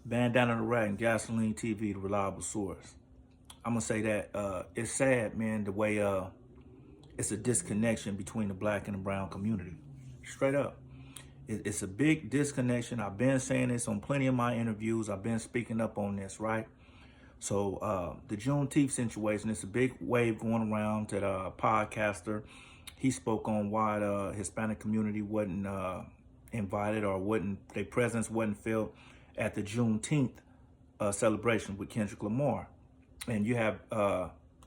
Bandana the Ragg and Gasoline TV, the reliable source. I'm gonna say that it's sad, man, the way it's a disconnection between the black and the brown community. Straight up. It's a big disconnection. I've been saying this on plenty of my interviews. I've been speaking up on this, right? So the Juneteenth situation, it's a big wave going around that Postcaster, he spoke on why the Hispanic community wasn't invited or their presence wasn't felt at the Juneteenth celebration with Kendrick Lamar. And you have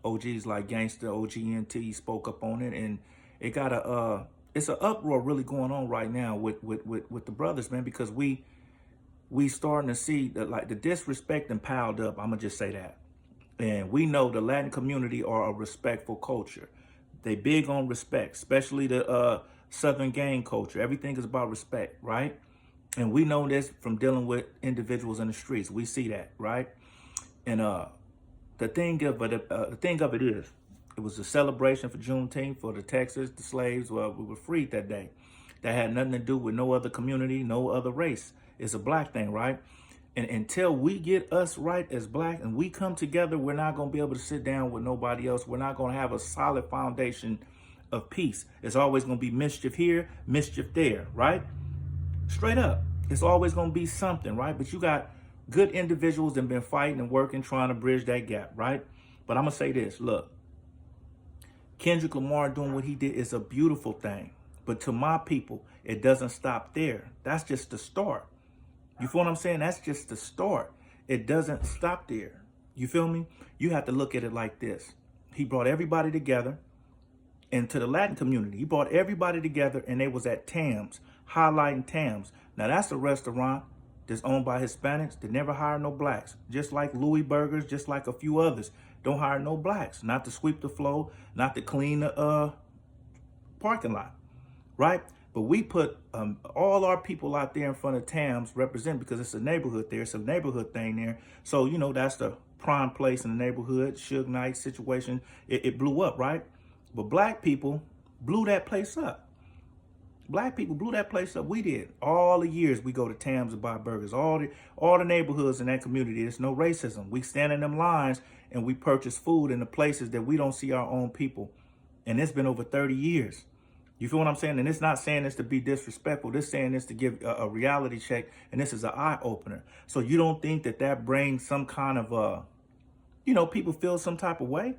OGs like Gangsta, OGNT spoke up on it, and it got it's an uproar really going on right now with the brothers, man, because we starting to see that, like, the disrespect and piled up. I'm gonna just say that. And we know the Latin community are a respectful culture. They big on respect, especially the Southern gang culture. Everything is about respect, right? And we know this from dealing with individuals in the streets. We see that, right? And the thing of it is, it was a celebration for Juneteenth for the Texas. The slaves we were freed that day. That had nothing to do with no other community, no other race. It's a black thing, right? And until we get us right as black and we come together, we're not going to be able to sit down with nobody else. We're not going to have a solid foundation of peace. It's always going to be mischief here, mischief there, right? Straight up. It's always going to be something, right? But you got good individuals that have been fighting and working, trying to bridge that gap, right? But I'm going to say this. Look, Kendrick Lamar doing what he did is a beautiful thing. But to my people, it doesn't stop there. That's just the start. You feel what I'm saying? That's just the start. It doesn't stop there. You feel me? You have to look at it like this. He brought everybody together, and to the Latin community, he brought everybody together, and they was at Tams, highlighting Tams. Now, that's a restaurant that's owned by Hispanics that never hire no blacks. Just like Louis Burgers, just like a few others, don't hire no blacks. Not to sweep the floor, not to clean the parking lot, right? But we put all our people out there in front of Tams represent, because it's a neighborhood there. It's a neighborhood thing there. So, you know, that's the prime place in the neighborhood. Suge Knight situation, it blew up, right? But black people blew that place up. Black people blew that place up. We did. All the years we go to Tams and buy burgers. All the neighborhoods in that community, there's no racism. We stand in them lines and we purchase food in the places that we don't see our own people. And it's been over 30 years. You feel what I'm saying? And it's not saying this to be disrespectful. This saying this to give a reality check. And this is an eye opener. So you don't think that brings some kind of, people feel some type of way?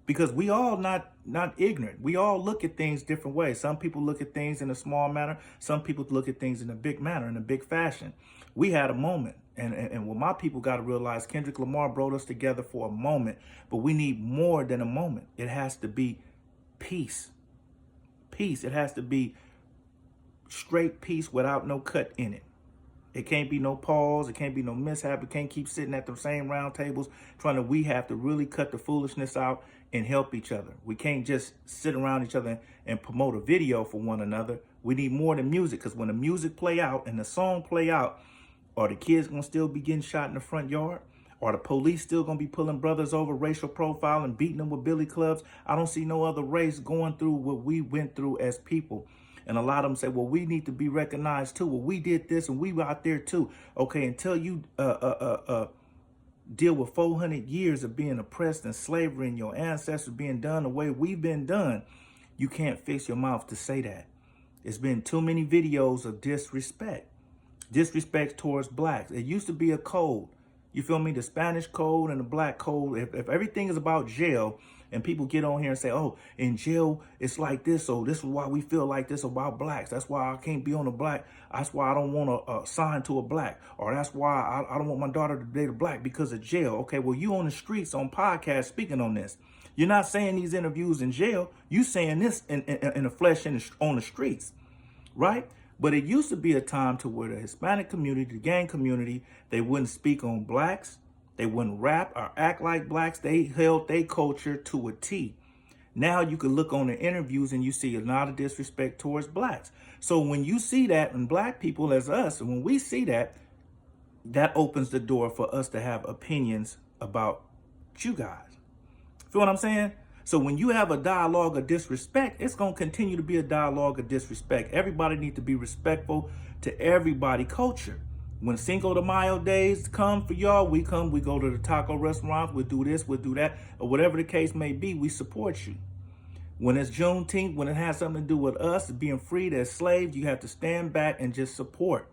Because we all not ignorant. We all look at things different ways. Some people look at things in a small manner. Some people look at things in a big manner, in a big fashion. We had a moment. And what my people got to realize, Kendrick Lamar brought us together for a moment. But we need more than a moment. It has to be peace. Peace. It has to be straight peace without no cut in it. It can't be no pause. It can't be no mishap. It can't keep sitting at the same round tables we have to really cut the foolishness out and help each other. We can't just sit around each other and promote a video for one another. We need more than music, because when the music play out and the song play out, are the kids going to still be getting shot in the front yard? Are the police still going to be pulling brothers over, racial profile, and beating them with billy clubs? I don't see no other race going through what we went through as people. And a lot of them say, well, we need to be recognized too. Well, we did this and we were out there too. Okay, until you deal with 400 years of being oppressed and slavery and your ancestors being done the way we've been done, you can't fix your mouth to say that. It's been too many videos of disrespect towards blacks. It used to be a code. You feel me? The Spanish code and the black code. If everything is about jail and people get on here and say, oh, in jail, it's like this. So this is why we feel like this about blacks. That's why I can't be on a black. That's why I don't want to sign to a black. Or that's why I don't want my daughter to date a black because of jail. Okay, well, you on the streets on podcasts speaking on this. You're not saying these interviews in jail. You saying this in the flesh on the streets, right? But it used to be a time to where the Hispanic community, the gang community, they wouldn't speak on blacks. They wouldn't rap or act like blacks. They held their culture to a T. Now you can look on the interviews and you see a lot of disrespect towards blacks. So when you see that in black people as us, and when we see that, that opens the door for us to have opinions about you guys. Feel what I'm saying? So when you have a dialogue of disrespect, it's going to continue to be a dialogue of disrespect. Everybody needs to be respectful to everybody's culture. When Cinco de Mayo days come for y'all, we go to the taco restaurants, we'll do this, we'll do that, or whatever the case may be, we support you. When it's Juneteenth, when it has something to do with us being freed as slaves, you have to stand back and just support.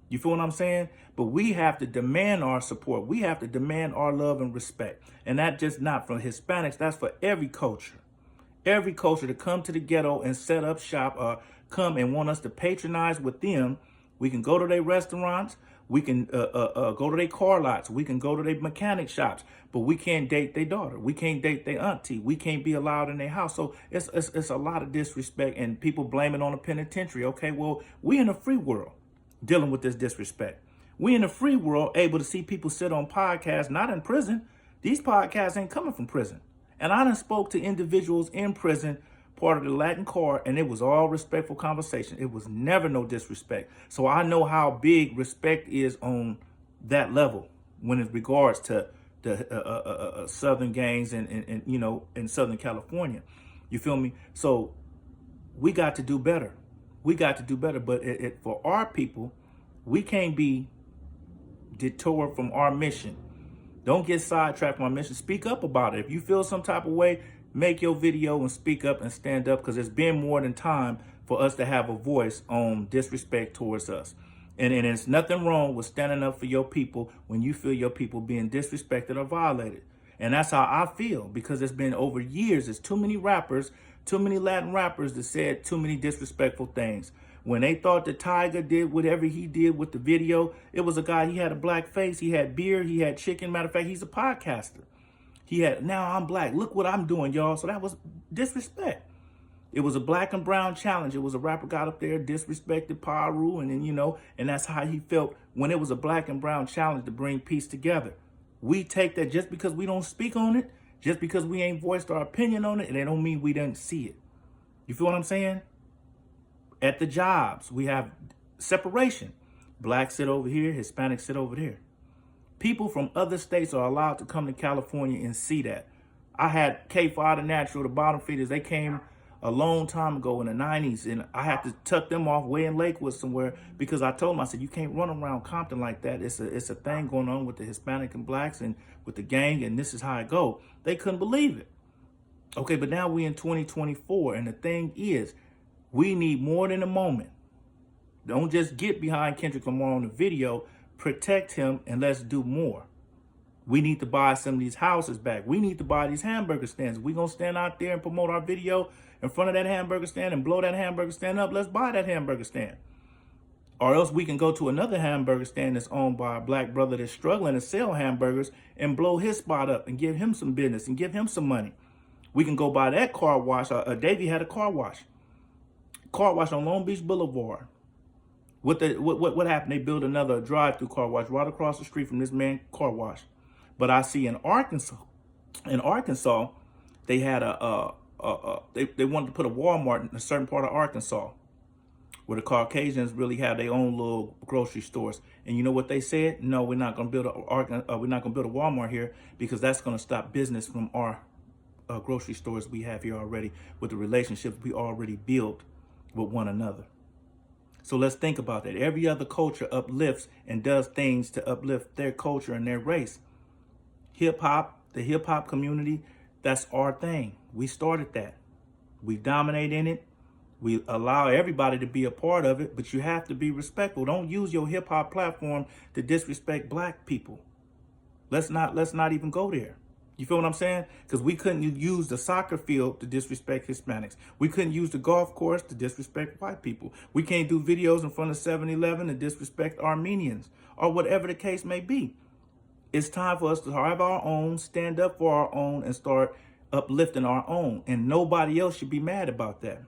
You feel what I'm saying? But we have to demand our support. We have to demand our love and respect. And that just not for Hispanics, that's for every culture. Every culture to come to the ghetto and set up shop or come and want us to patronize with them. We can go to their restaurants. We can go to their car lots. We can go to their mechanic shops, but we can't date their daughter. We can't date their auntie. We can't be allowed in their house. So it's a lot of disrespect, and people blame it on the penitentiary. Okay, well, we in a free world dealing with this disrespect. We in a free world able to see people sit on podcasts, not in prison. These podcasts ain't coming from prison. And I done spoke to individuals in prison, part of the Latin Core, and it was all respectful conversation. It was never no disrespect. So I know how big respect is on that level when it regards to the Southern gangs and you know, in Southern California. You feel me? So we got to do better. We got to do better. But for our people, we can't be detoured from our mission. Don't get sidetracked from our mission. Speak up about it. If you feel some type of way, make your video and speak up and stand up, because it's been more than time for us to have a voice on disrespect towards us. And there's nothing wrong with standing up for your people when you feel your people being disrespected or violated. And that's how I feel, because it's been over years. There's too many rappers, too many Latin rappers that said too many disrespectful things. When they thought that Tiger did whatever he did with the video, it was a guy, he had a black face, he had beard, he had chicken. Matter of fact, he's a podcaster. He had, now I'm black, look what I'm doing, y'all. So that was disrespect. It was a black and brown challenge. It was a rapper got up there, disrespected Paru, and then, you know, and that's how he felt when it was a black and brown challenge to bring peace together. We take that just because we don't speak on it, just because we ain't voiced our opinion on it, and they don't mean we didn't see it. You feel what I'm saying? At the jobs, we have separation. Blacks sit over here, Hispanics sit over there. People from other states are allowed to come to California and see that. I had K5 the Natural, the bottom feeders. They came a long time ago in the 90s, and I had to tuck them off way in Lakewood somewhere, because I told them, I said, you can't run around Compton like that. It's a thing going on with the Hispanic and blacks and with the gang, and this is how it go. They couldn't believe it. Okay, but now we in 2024, and the thing is, we need more than a moment. Don't just get behind Kendrick Lamar on the video. Protect him, and let's do more. We need to buy some of these houses back. We need to buy these hamburger stands. We're going to stand out there and promote our video in front of that hamburger stand and blow that hamburger stand up. Let's buy that hamburger stand. Or else we can go to another hamburger stand that's owned by a black brother that's struggling to sell hamburgers and blow his spot up and give him some business and give him some money. We can go buy that car wash. Davey had a car wash on Long Beach Boulevard. What happened? They built another drive-through car wash right across the street from this man car wash. But I see in Arkansas, they had they wanted to put a Walmart in a certain part of Arkansas, where the Caucasians really have their own little grocery stores. And you know what they said? No, we're not going to build a Walmart here, because that's going to stop business from our grocery stores we have here already, with the relationships we already built with one another. So let's think about that. Every other culture uplifts and does things to uplift their culture and their race. Hip hop, the hip hop community, that's our thing. We started that. We dominate in it. We allow everybody to be a part of it, but you have to be respectful. Don't use your hip hop platform to disrespect black people. Let's not even go there. You feel what I'm saying? Because we couldn't use the soccer field to disrespect Hispanics. We couldn't use the golf course to disrespect white people. We can't do videos in front of 7-Eleven to disrespect Armenians, or whatever the case may be. It's time for us to have our own, stand up for our own, and start uplifting our own. And nobody else should be mad about that,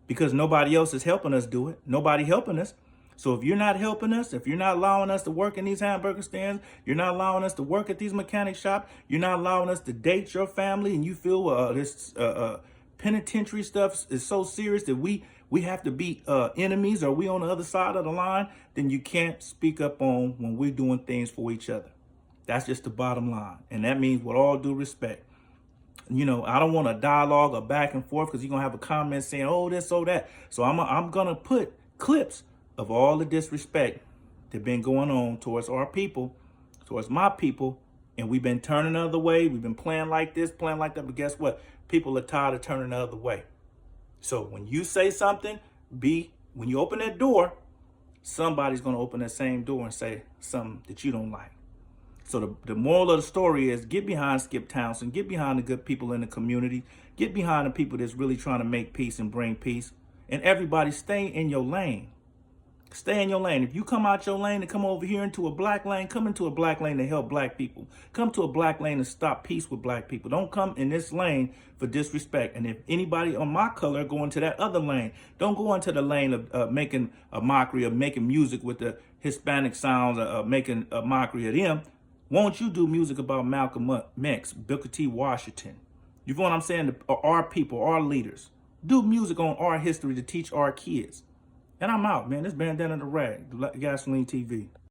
because nobody else is helping us do it. Nobody helping us. So if you're not helping us, if you're not allowing us to work in these hamburger stands, you're not allowing us to work at these mechanic shops, you're not allowing us to date your family, and you feel this penitentiary stuff is so serious that we have to be enemies, or we on the other side of the line, then you can't speak up on when we're doing things for each other. That's just the bottom line. And that means with all due respect. You know, I don't want a dialogue or back and forth, because you're going to have a comment saying, oh, this, oh, that. So I'm going to put clips of all the disrespect that been going on towards our people, towards my people, and we've been turning the other way. We've been playing like this, playing like that, but guess what? People are tired of turning the other way. So when you say something, when you open that door, somebody's going to open that same door and say something that you don't like. So the moral of the story is get behind Skip Townsend, get behind the good people in the community, get behind the people that's really trying to make peace and bring peace. And everybody stay in your lane. Stay in your lane. If you come out your lane and come over here into a black lane, come into a black lane to help black people. Come to a black lane to stop peace with black people. Don't come in this lane for disrespect. And if anybody on my color go into that other lane, don't go into the lane of making a mockery of making music with the Hispanic sounds, making a mockery of them. Won't you do music about Malcolm X, Booker T. Washington? You know what I'm saying? Our people, our leaders. Do music on our history to teach our kids. And I'm out, man. This Bandana the Ragg, Gasoline TV.